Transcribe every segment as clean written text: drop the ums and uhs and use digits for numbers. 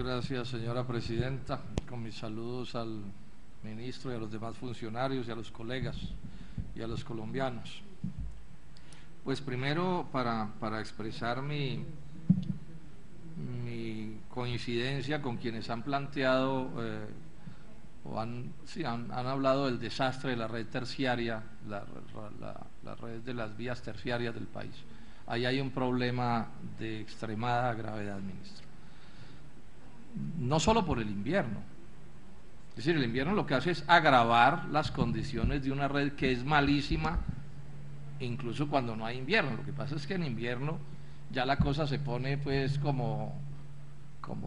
gracias, señora presidenta. Con mis saludos al ministro y a los demás funcionarios y a los colegas y a los colombianos. Pues primero para expresar mi coincidencia con quienes han planteado o han hablado del desastre de la red terciaria, la red de las vías terciarias del país. Ahí hay un problema de extremada gravedad, ministro. No solo por el invierno, es decir, el invierno lo que hace es agravar las condiciones de una red que es malísima, incluso cuando no hay invierno. Lo que pasa es que en invierno ya la cosa se pone pues como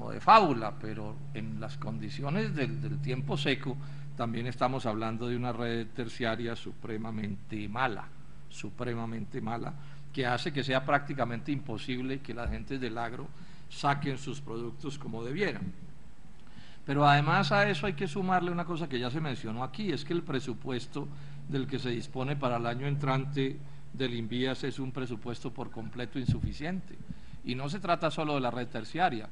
de fábula, pero en las condiciones del tiempo seco también estamos hablando de una red terciaria supremamente mala, que hace que sea prácticamente imposible que las gentes del agro saquen sus productos como debieran. Pero además a eso hay que sumarle una cosa que ya se mencionó aquí, es que el presupuesto del que se dispone para el año entrante del INVÍAS es un presupuesto por completo insuficiente. Y no se trata solo de la red terciaria.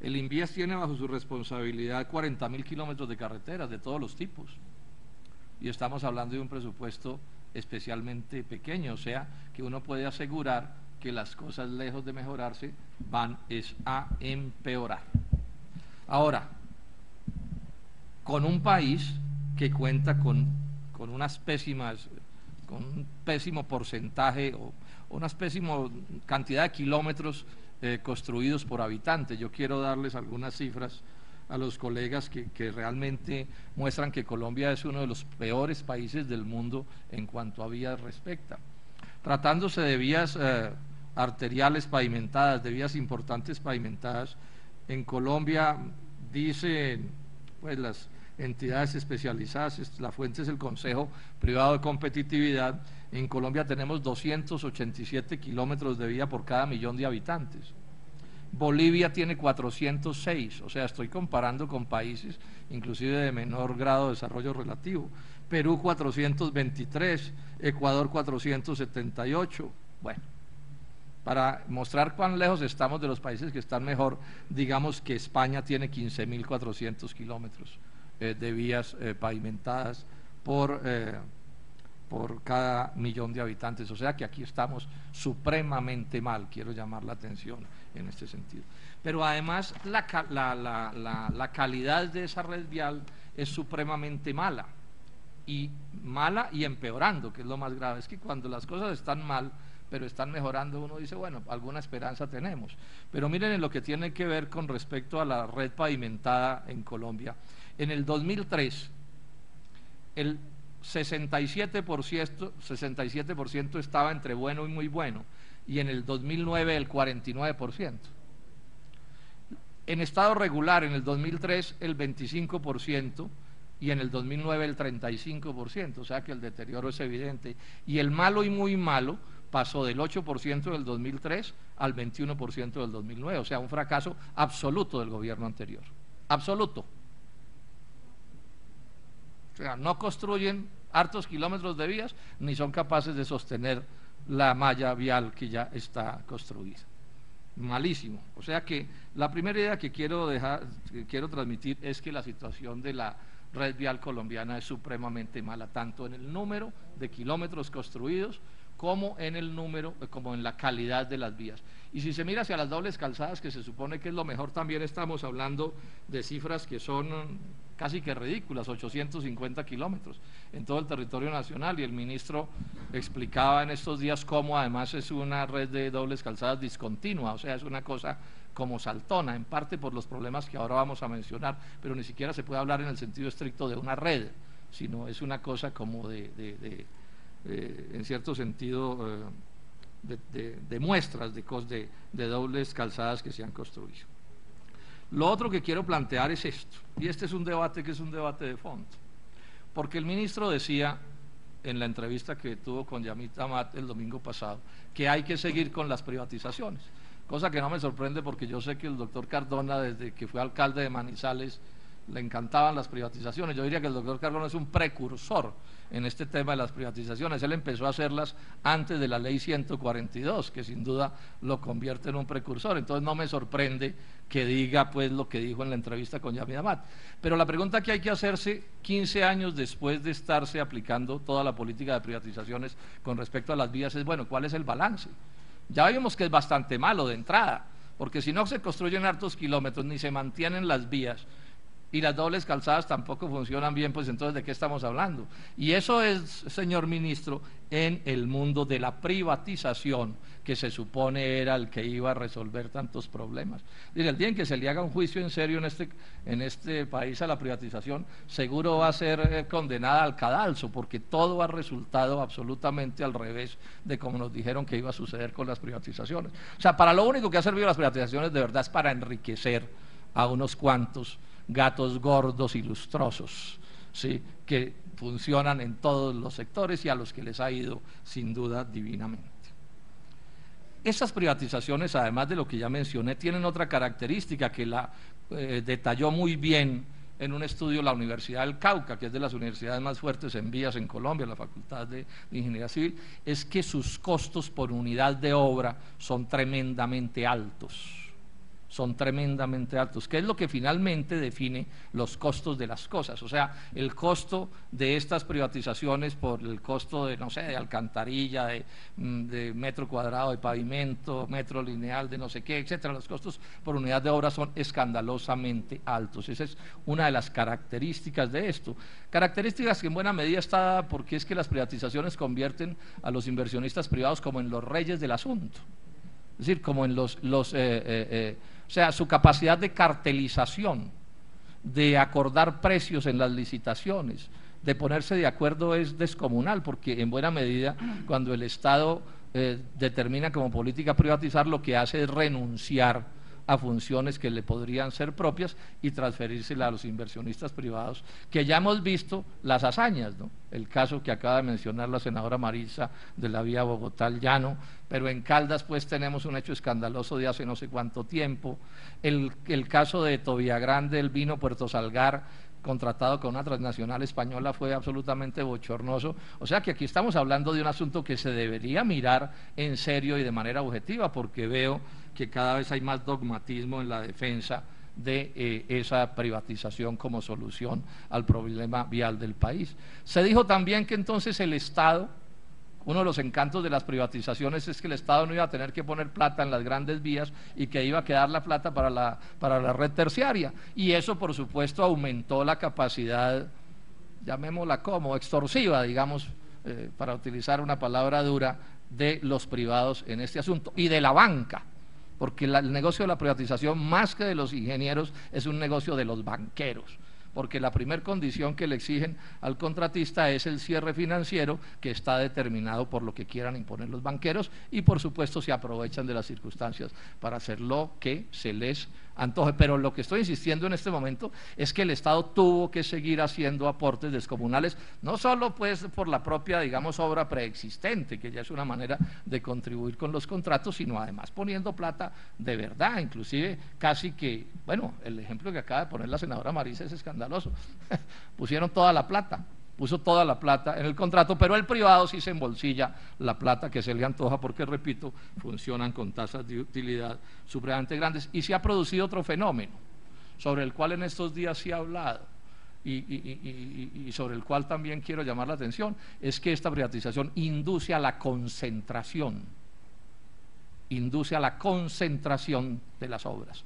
El INVÍAS tiene bajo su responsabilidad 40.000 kilómetros de carreteras de todos los tipos. Y estamos hablando de un presupuesto especialmente pequeño, o sea, que uno puede asegurar que las cosas, lejos de mejorarse, van a empeorar. Ahora, con un país que cuenta con un pésimo porcentaje o una pésima cantidad de kilómetros construidos por habitante. Yo quiero darles algunas cifras a los colegas que realmente muestran que Colombia es uno de los peores países del mundo en cuanto a vías respecta. Tratándose de vías arteriales pavimentadas, de vías importantes pavimentadas, en Colombia dicen pues las entidades especializadas, la fuente es el Consejo Privado de Competitividad, en Colombia tenemos 287 kilómetros de vía por cada millón de habitantes. Bolivia tiene 406, o sea, estoy comparando con países inclusive de menor grado de desarrollo relativo. Perú 423, Ecuador 478, bueno, para mostrar cuán lejos estamos de los países que están mejor, digamos que España tiene 15.400 kilómetros de vías pavimentadas por cada millón de habitantes, o sea que aquí estamos supremamente mal, quiero llamar la atención en este sentido. Pero además la calidad de esa red vial es supremamente mala y empeorando, que es lo más grave. Es que cuando las cosas están mal pero están mejorando, uno dice, bueno, alguna esperanza tenemos. Pero miren en lo que tiene que ver con respecto a la red pavimentada en Colombia. En el 2003, el 67% estaba entre bueno y muy bueno, y en el 2009 el 49%. En estado regular, en el 2003 el 25%, y en el 2009 el 35%, o sea que el deterioro es evidente. Y el malo y muy malo pasó del 8% del 2003 al 21% del 2009, o sea, un fracaso absoluto del gobierno anterior, absoluto. O sea, no construyen hartos kilómetros de vías, ni son capaces de sostener la malla vial que ya está construida. Malísimo. O sea que la primera idea que quiero transmitir es que la situación de la red vial colombiana es supremamente mala, tanto en el número de kilómetros construidos como en la calidad de las vías. Y si se mira hacia las dobles calzadas, que se supone que es lo mejor, también estamos hablando de cifras que son casi que ridículas, 850 kilómetros en todo el territorio nacional, y el ministro explicaba en estos días cómo además es una red de dobles calzadas discontinua, o sea, es una cosa como saltona, en parte por los problemas que ahora vamos a mencionar, pero ni siquiera se puede hablar en el sentido estricto de una red, sino es una cosa como en cierto sentido de muestras de dobles calzadas que se han construido. Lo otro que quiero plantear es esto, y este es un debate que es un debate de fondo, porque el ministro decía en la entrevista que tuvo con Yamit Amat el domingo pasado que hay que seguir con las privatizaciones, cosa que no me sorprende porque yo sé que el doctor Cardona, desde que fue alcalde de Manizales, le encantaban las privatizaciones. Yo diría que el doctor Cardona es un precursor en este tema de las privatizaciones. Él empezó a hacerlas antes de la ley 142, que sin duda lo convierte en un precursor. Entonces no me sorprende que diga pues lo que dijo en la entrevista con Yamid Amat. Pero la pregunta que hay que hacerse 15 años después de estarse aplicando toda la política de privatizaciones con respecto a las vías es, bueno, ¿cuál es el balance? Ya vimos que es bastante malo de entrada, porque si no se construyen hartos kilómetros ni se mantienen las vías y las dobles calzadas tampoco funcionan bien, pues entonces ¿de qué estamos hablando? Y eso es, señor ministro, en el mundo de la privatización, que se supone era el que iba a resolver tantos problemas. Dice, el día en que se le haga un juicio en serio en este país a la privatización, seguro va a ser condenada al cadalso, porque todo ha resultado absolutamente al revés de como nos dijeron que iba a suceder con las privatizaciones. O sea, para lo único que ha servido las privatizaciones de verdad es para enriquecer a unos cuantos gatos gordos y lustrosos, ¿sí?, que funcionan en todos los sectores y a los que les ha ido sin duda divinamente. Estas privatizaciones, además de lo que ya mencioné, tienen otra característica que la detalló muy bien en un estudio la Universidad del Cauca, que es de las universidades más fuertes en vías en Colombia, la Facultad de Ingeniería Civil, es que sus costos por unidad de obra son tremendamente altos. Son tremendamente altos, que es lo que finalmente define los costos de las cosas. O sea, el costo de estas privatizaciones por el costo de, no sé, de alcantarilla, de metro cuadrado de pavimento, metro lineal de no sé qué, etcétera, los costos por unidad de obra son escandalosamente altos. Esa es una de las características de esto. Características que en buena medida está dada porque es que las privatizaciones convierten a los inversionistas privados como en los reyes del asunto. Es decir, como en o sea, su capacidad de cartelización, de acordar precios en las licitaciones, de ponerse de acuerdo es descomunal, porque en buena medida cuando el Estado determina como política privatizar, lo que hace es renunciar a funciones que le podrían ser propias y transferírselas a los inversionistas privados, que ya hemos visto las hazañas, ¿no? El caso que acaba de mencionar la senadora Marisa de la vía Bogotá al Llano, pero en Caldas pues tenemos un hecho escandaloso de hace no sé cuánto tiempo, el caso de Tobiagrán del vino Puerto Salgar, contratado con una transnacional española, fue absolutamente bochornoso. O sea que aquí estamos hablando de un asunto que se debería mirar en serio y de manera objetiva, porque veo que cada vez hay más dogmatismo en la defensa de esa privatización como solución al problema vial del país. Se dijo también que entonces el Estado, uno de los encantos de las privatizaciones es que el Estado no iba a tener que poner plata en las grandes vías y que iba a quedar la plata para la red terciaria, y eso por supuesto aumentó la capacidad, llamémosla como extorsiva, digamos, para utilizar una palabra dura, de los privados en este asunto y de la banca, porque el negocio de la privatización, más que de los ingenieros, es un negocio de los banqueros, porque la primera condición que le exigen al contratista es el cierre financiero, que está determinado por lo que quieran imponer los banqueros, y por supuesto se aprovechan de las circunstancias para hacer lo que se les antoje. Pero lo que estoy insistiendo en este momento es que el Estado tuvo que seguir haciendo aportes descomunales, no solo pues por la propia, digamos, obra preexistente, que ya es una manera de contribuir con los contratos, sino además poniendo plata de verdad, inclusive casi que, bueno, el ejemplo que acaba de poner la senadora Marisa es escandaloso, pusieron toda la plata, puso toda la plata en el contrato, pero el privado sí se embolsilla la plata que se le antoja, porque, repito, funcionan con tasas de utilidad supremamente grandes. Y se ha producido otro fenómeno, sobre el cual en estos días se ha hablado, y sobre el cual también quiero llamar la atención, es que esta privatización induce a la concentración, de las obras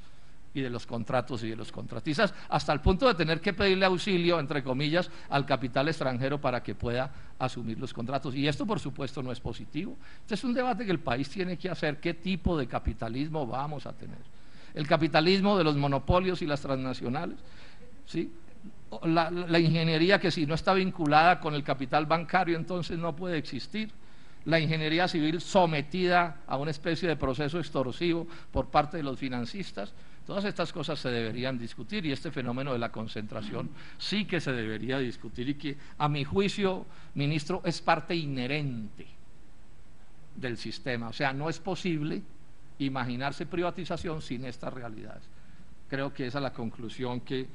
y de los contratos y de los contratistas, hasta el punto de tener que pedirle auxilio, entre comillas, al capital extranjero para que pueda asumir los contratos. Y esto, por supuesto, no es positivo. Este es un debate que el país tiene que hacer: ¿qué tipo de capitalismo vamos a tener? ¿El capitalismo de los monopolios y las transnacionales? ¿Sí? La ingeniería, que si no está vinculada con el capital bancario, entonces no puede existir. La ingeniería civil sometida a una especie de proceso extorsivo por parte de los financistas. Todas estas cosas se deberían discutir, y este fenómeno de la concentración sí que se debería discutir, y que, a mi juicio, ministro, es parte inherente del sistema. O sea, no es posible imaginarse privatización sin estas realidades. Creo que esa es la conclusión que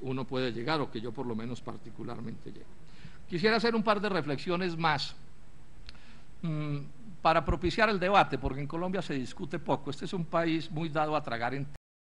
uno puede llegar, o que yo por lo menos particularmente llego. Quisiera hacer un par de reflexiones más para propiciar el debate, porque en Colombia se discute poco. Este es un país muy dado a tragar en